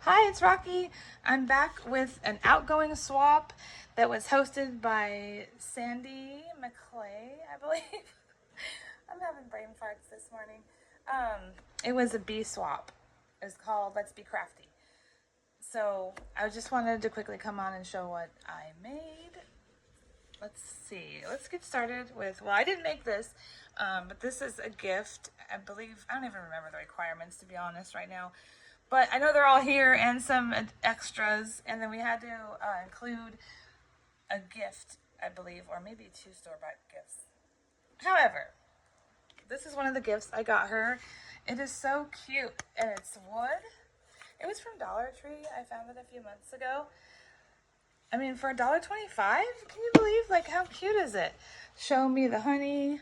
Hi, it's Rocky. I'm back with an outgoing swap that was hosted by Sandy MCClay, I believe. I'm having brain farts this morning. It was a bee swap. It's called Let's Be Crafty. So I just wanted to quickly come on and show what I made. Let's see. Let's get started with, well, I didn't make this, but this is a gift. I believe, I don't even remember the requirements, to be honest, right now. But I know they're all here and some extras. And then we had to include a gift, I believe, or maybe 2 store-bought gifts. However, this is one of the gifts I got her. It is so cute, and it's wood. It was from Dollar Tree. I found it a few months ago. I mean, for $1.25, can you believe? Like, how cute is it? Show me the honey.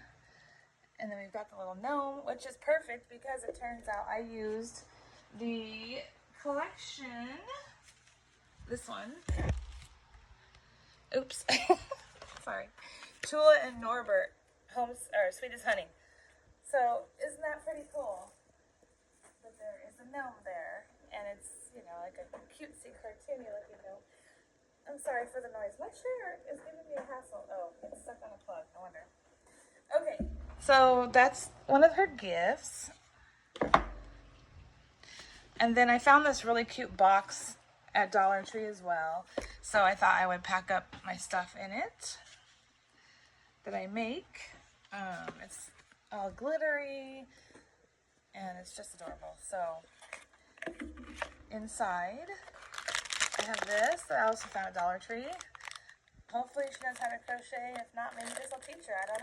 And then we've got the little gnome, which is perfect because it turns out I used the collection, this one, oops, sorry, Tula and Norbert, Sweet as Honey. So, isn't that pretty cool? But there is a gnome there, and it's, you know, like a cutesy, cartoony looking gnome. I'm sorry for the noise. My chair is giving me a hassle. Oh, it's stuck on a plug, I wonder. Okay, so that's one of her gifts. And then I found this really cute box at Dollar Tree as well. So I thought I would pack up my stuff in it that I make. It's all glittery and it's just adorable. So inside I have this that I also found at Dollar Tree. Hopefully she knows how to crochet. If not, maybe this will teach her. I don't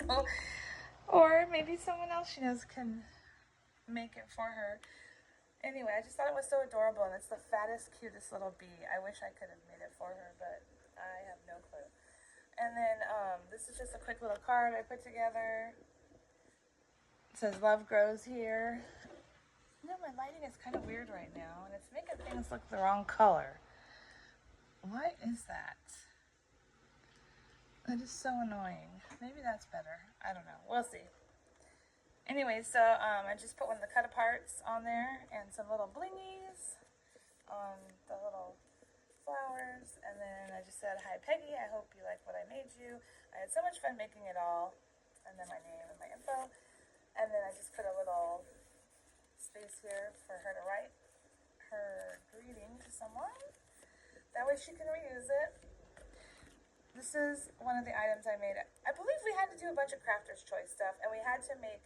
know. Or maybe someone else she knows can make it for her. Anyway, I just thought it was so adorable, and it's the fattest, cutest little bee. I wish I could have made it for her, but I have no clue. And then this is just a quick little card I put together. It says, "Love grows here." You know, my lighting is kind of weird right now, and it's making things look the wrong color. What is that? That is so annoying. Maybe that's better. I don't know. We'll see. Anyway, so I just put one of the cut-aparts on there and some little blingies on the little flowers. And then I just said, "Hi, Peggy. I hope you like what I made you. I had so much fun making it all." And then my name and my info. And then I just put a little space here for her to write her greeting to someone. That way she can reuse it. This is one of the items I made. I believe we had to do a bunch of Crafter's Choice stuff, and we had to make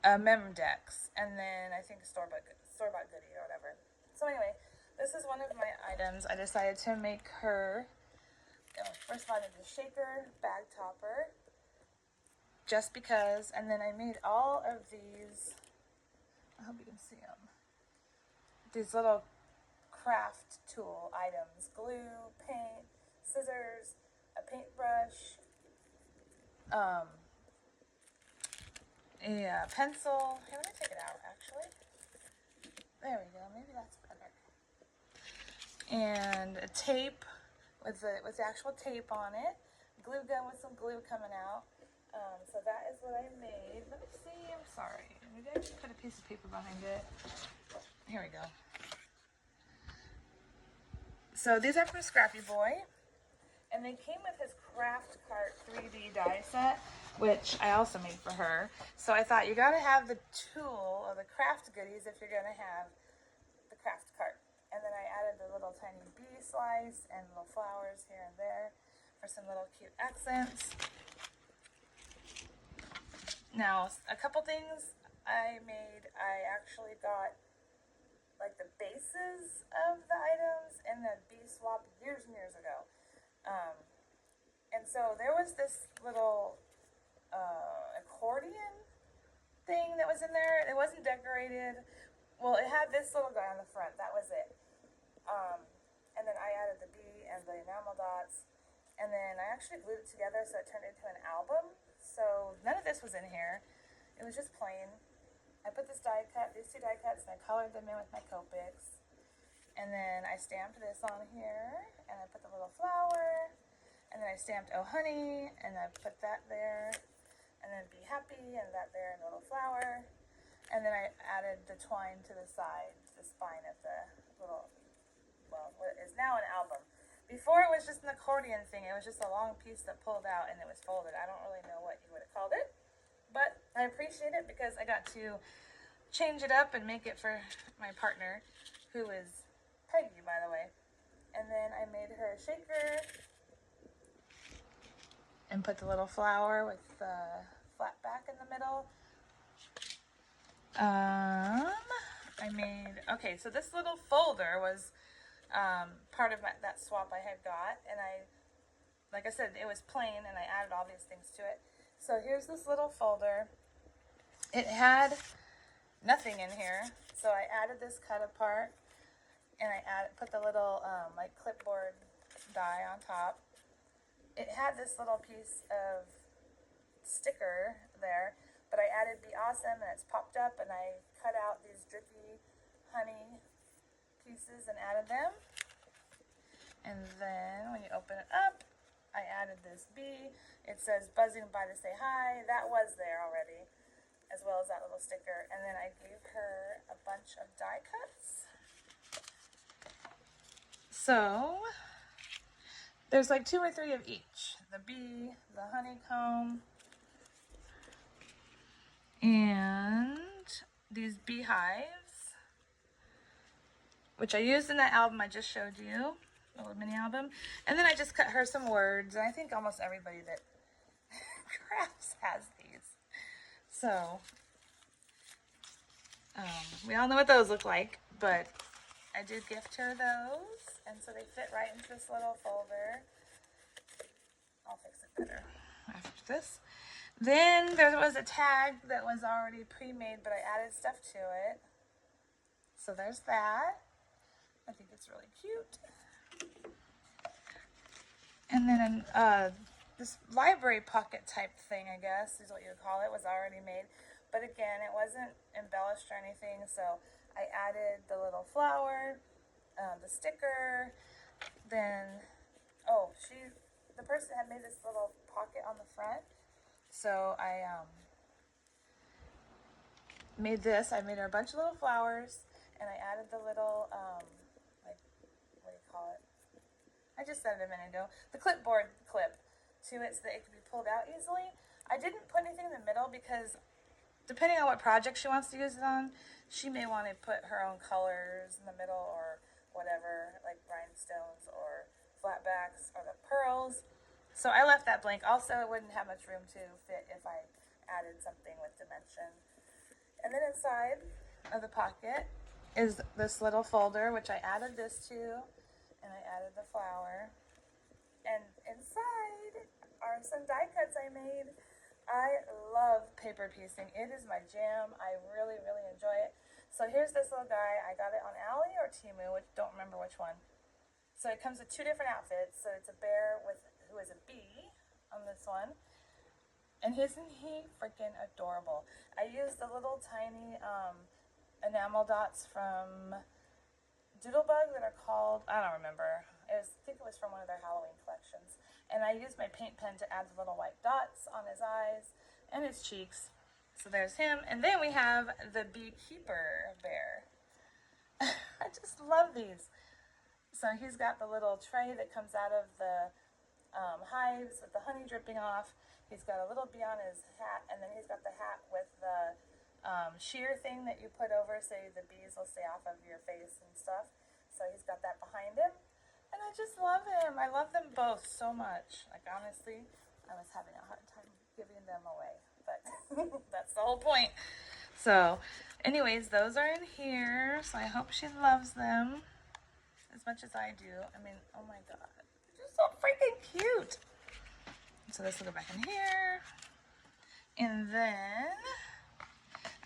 mem decks, and then I think store-bought goodie or whatever. So anyway, this is one of my items. I decided to make her, first of all I did the shaker bag topper, just because, and then I made all of these, I hope you can see them, these little craft tool items: glue, paint, scissors, a paintbrush, a pencil. Here, let me take it out, actually. There we go. Maybe that's better. And a tape with the actual tape on it. Glue gun with some glue coming out. So that is what I made. Let me see. I'm sorry. Maybe I should put a piece of paper behind it. Here we go. So these are from Scrappy Boy. And they came with his Craft Cart 3D die set, which I also made for her. So I thought, you gotta have the tool or the craft goodies if you're gonna have the Craft Cart. And then I added the little tiny bee slice and little flowers here and there for some little cute accents. Now, a couple things I made, I actually got like the bases of the items in the bee swap years and years ago. And so there was this little accordion thing that was in there. It wasn't decorated. Well, it had this little guy on the front. That was it. And then I added the bee and the enamel dots. And then I actually glued it together so it turned into an album. So none of this was in here. It was just plain. I put these 2 die cuts, and I colored them in with my Copics. And then I stamped this on here, and I put the little flower. And then I stamped "Oh Honey," and I put that there, and then "Be Happy," and that there, and a little flower. And then I added the twine to the sides. the spine of the little, well, what is now an album. Before it was just an accordion thing. It was just a long piece that pulled out and it was folded. I don't really know what you would have called it, but I appreciate it because I got to change it up and make it for my partner, who is Peggy, by the way. And then I made her a shaker and put the little flower with the flat back in the middle. Okay, so this little folder was part of that swap I had got, and like I said, it was plain, and I added all these things to it. So here's this little folder. It had nothing in here, so I added this cut apart, and I put the little like clipboard die on top. It had this little piece of sticker there, but I added Be Awesome, and it's popped up, and I cut out these drippy honey pieces and added them. And then when you open it up, I added this bee. It says buzzing by to say hi. That was there already, as well as that little sticker. And then I gave her a bunch of die cuts. So there's like 2 or 3 of each. The bee, the honeycomb, and these beehives, which I used in that album I just showed you, a little mini album. And then I just cut her some words, and I think almost everybody that crafts has these. So we all know what those look like, but I did gift her those, and so they fit right into this little folder. I'll fix it better after this. Then there was a tag that was already pre-made, but I added stuff to it. So there's that. I think it's really cute. And then this library pocket type thing, I guess, is what you would call it, was already made. But again, it wasn't embellished or anything, so I added the little flower, the sticker, then, the person had made this little pocket on the front. So I made this. I made her a bunch of little flowers, and I added the little, like, what do you call it? I just said it a minute ago. The clipboard clip to it so that it could be pulled out easily. I didn't put anything in the middle because depending on what project she wants to use it on, she may want to put her own colors in the middle or whatever, like rhinestones or flatbacks or the pearls. So I left that blank. Also, it wouldn't have much room to fit if I added something with dimension. And then inside of the pocket is this little folder, which I added this to, and I added the flower. And inside are some die cuts I made. I love paper piecing. It is my jam. I really, really enjoy it. So here's this little guy. I got it on Ally or Temu, which don't remember which one. So it comes with 2 different outfits. So it's a bear who is a bee on this one. And isn't he freaking adorable? I used the little tiny enamel dots from Doodlebug that are called, I don't remember. I think it was from one of their Halloween collections. And I used my paint pen to add the little white dots on his eyes and his cheeks. So there's him. And then we have the beekeeper bear. I just love these. So he's got the little tray that comes out of the hives with the honey dripping off. He's got a little bee on his hat, and then he's got the hat with the sheer thing that you put over so the bees will stay off of your face and stuff. So he's got that behind him. And I just love him. I love them both so much. Like, honestly, I was having a hard time giving them away, but that's the whole point. So, anyways, those are in here. So I hope she loves them as much as I do. I mean, oh my God. They're just so freaking cute. So this will go back in here. And then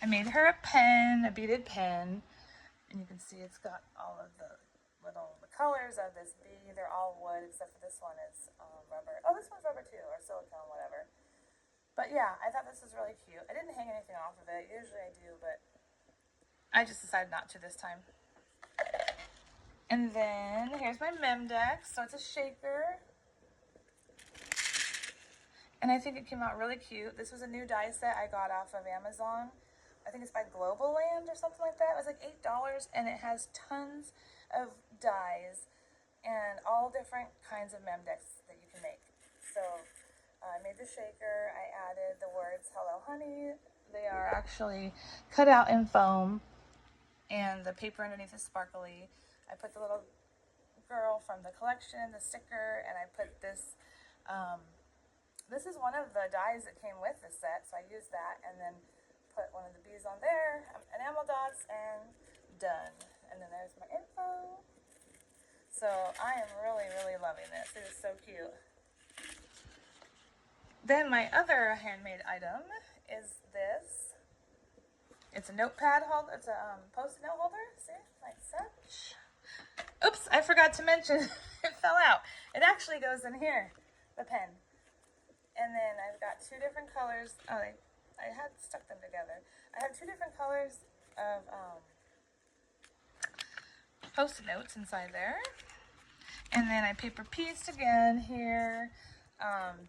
I made her a pen, a beaded pen. And you can see it's got all of the colors of this bee. They're all wood, except for this one is rubber. Oh, this one's rubber too, or silicone, whatever. But yeah, I thought this was really cute. I didn't hang anything off of it. Usually I do, but I just decided not to this time. And then here's my mem deck. So it's a shaker. And I think it came out really cute. This was a new die set I got off of Amazon. I think it's by Global Land or something like that. It was like $8, and it has tons of dies and all different kinds of mem decks that you can make. So I made the shaker. I added the words "Hello Honey." They are actually cut out in foam, and the paper underneath is sparkly. I put the little girl from the collection, the sticker, and I put this. This is one of the dies that came with the set, so I used that, and then put one of the bees on there, enamel dots, and done. And then there's my info. So I am really, really loving this. It is so cute. Then my other handmade item is this. It's a notepad holder. It's a post-it note holder. See, like such. Oops, I forgot to mention it fell out. It actually goes in here, the pen. And then I've got two different colors. Oh, I had stuck them together. I have two different colors of post-it notes inside there. And then I paper pieced again here.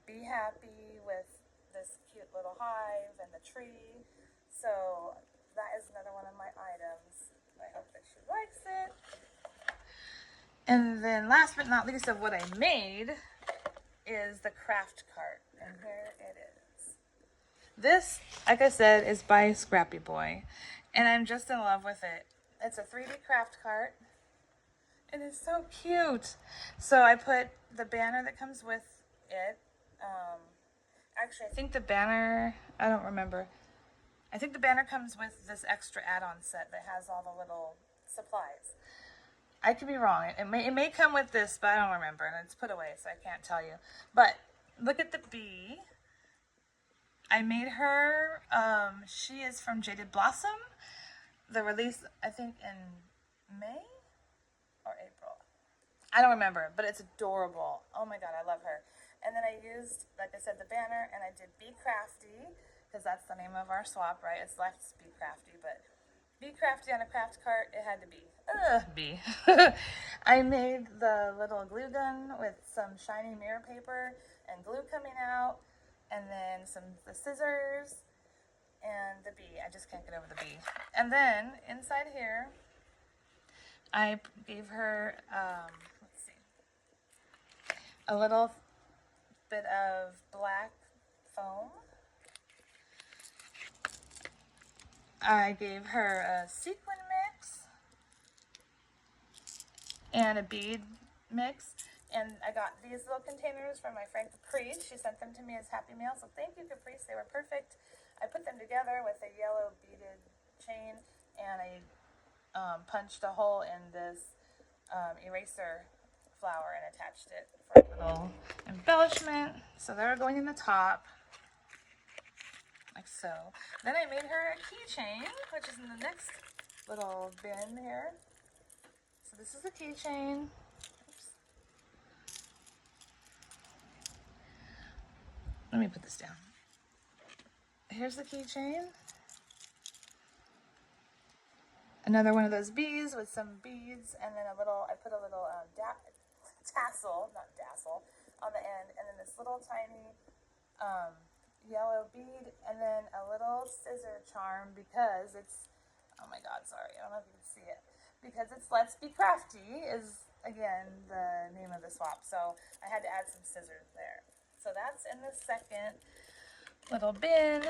Be happy with this cute little hive and the tree. So that is another one of my items. I hope that she likes it. And then last but not least of what I made is the craft cart. And here it is. This, like I said, is by Scrappy Boy. And I'm just in love with it. It's a 3D craft cart. It is so cute. So I put the banner that comes with it. Actually, I think the banner, I don't remember. I think the banner comes with this extra add-on set that has all the little supplies. I could be wrong. It may come with this, but I don't remember, and it's put away, so I can't tell you. But look at the bee. I made her. She is from Jaded Blossom. The release, I think, in May or April. I don't remember, but it's adorable. Oh my god, I love her. And then I used, like I said, the banner, and I did Be Crafty, because that's the name of our swap, right? It's Let's Be Crafty, but Be Crafty on a craft cart, it had to be. Bee. I made the little glue gun with some shiny mirror paper and glue coming out, and then the scissors, and the bee. I just can't get over the bee. And then, inside here, I gave her, let's see, a little bit of black foam. I gave her a sequin mix and a bead mix. And I got these little containers from my friend Caprice. She sent them to me as Happy Mail, so thank you, Caprice. They were perfect. I put them together with a yellow beaded chain, and I punched a hole in this eraser flower and attached it for a little embellishment. So they're going in the top, like so. Then I made her a keychain, which is in the next little bin here. So this is the keychain. Oops. Let me put this down. Here's the keychain. Another one of those bees with some beads, and then I put a little tassel, not dazzle, on the end, and then this little tiny yellow bead, and then a little scissor charm because it's, oh my god, sorry, I don't know if you can see it, because it's Let's Be Crafty is, again, the name of the swap, so I had to add some scissors there. So that's in the second little bin.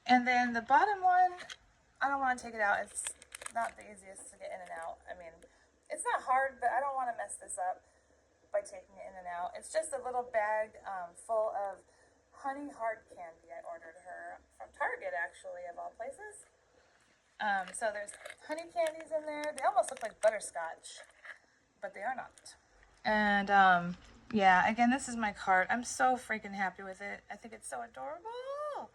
And then the bottom one, I don't want to take it out. It's not the easiest to get in and out. I mean, it's not hard, but I don't want to mess this up by taking it in and out. It's just a little bag full of honey hard candy. I ordered her from Target, actually, of all places. So there's honey candies in there. They almost look like butterscotch, but they are not. And yeah, again, this is my cart. I'm so freaking happy with it. I think it's so adorable.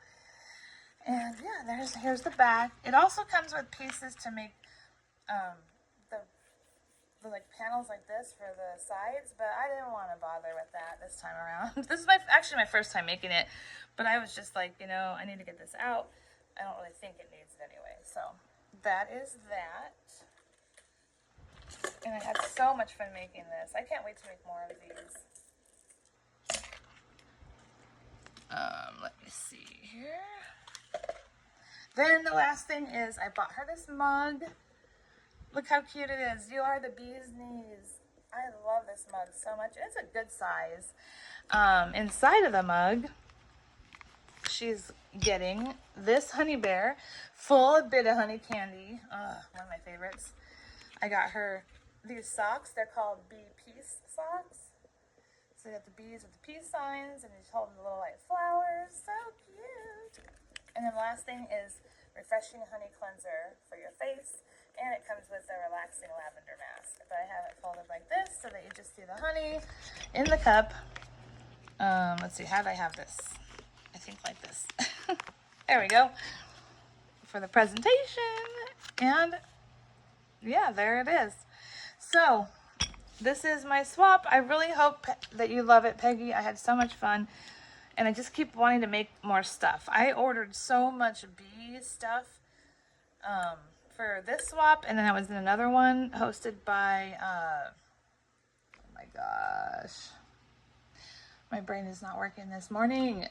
And yeah, here's the back. It also comes with pieces to make the like panels like this for the sides, but I didn't want to bother with that this time around. This is actually my first time making it, but I was just like, I need to get this out. I don't really think it needs it anyway. So that is that. And I had so much fun making this. I can't wait to make more of these. Let me see here. Then the last thing is I bought her this mug. Look how cute it is. You are the bee's knees. I love this mug so much. It's a good size. Inside of the mug, she's getting this honey bear full of bit of honey candy. One of my favorites. I got her these socks. They're called bee peace socks. So you got the bees with the peace signs, and she's holding the little white flowers. So cute. And then the last thing is refreshing honey cleanser for your face. And it comes with a relaxing lavender mask. But I have it folded like this so that you just see the honey in the cup. Let's see, how do I have this? I think like this. There we go. For the presentation. And yeah, there it is. So this is my swap. I really hope that you love it, Peggy. I had so much fun. And I just keep wanting to make more stuff. I ordered so much bee stuff for this swap, and then I was in another one hosted by, oh my gosh, my brain is not working this morning.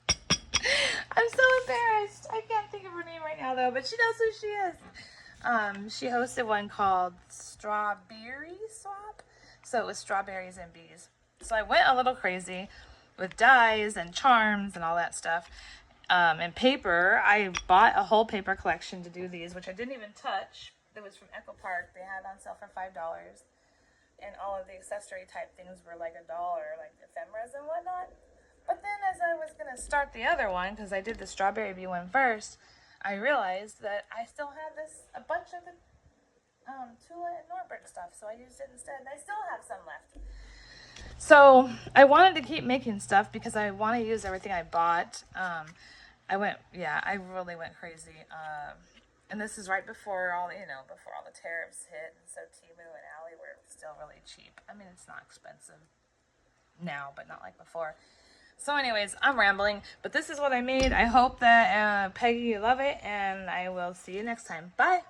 I'm so embarrassed. I can't think of her name right now though, but she knows who she is. She hosted one called Strawberry Swap, so it was strawberries and bees. So I went a little crazy with dyes and charms and all that stuff. And paper, I bought a whole paper collection to do these, which I didn't even touch. It was from Echo Park. They had it on sale for $5. And all of the accessory type things were like $1, like ephemeras and whatnot. But then as I was going to start the other one, because I did the strawberry bee one first, I realized that I still had a bunch of the Tula and Norbert stuff. So I used it instead, and I still have some left. So I wanted to keep making stuff because I want to use everything I bought. I really went crazy. And this is right before all the tariffs hit. And so Temu and Ali were still really cheap. I mean, it's not expensive now, but not like before. So anyways, I'm rambling, but this is what I made. I hope that Peggy, you love it, and I will see you next time. Bye.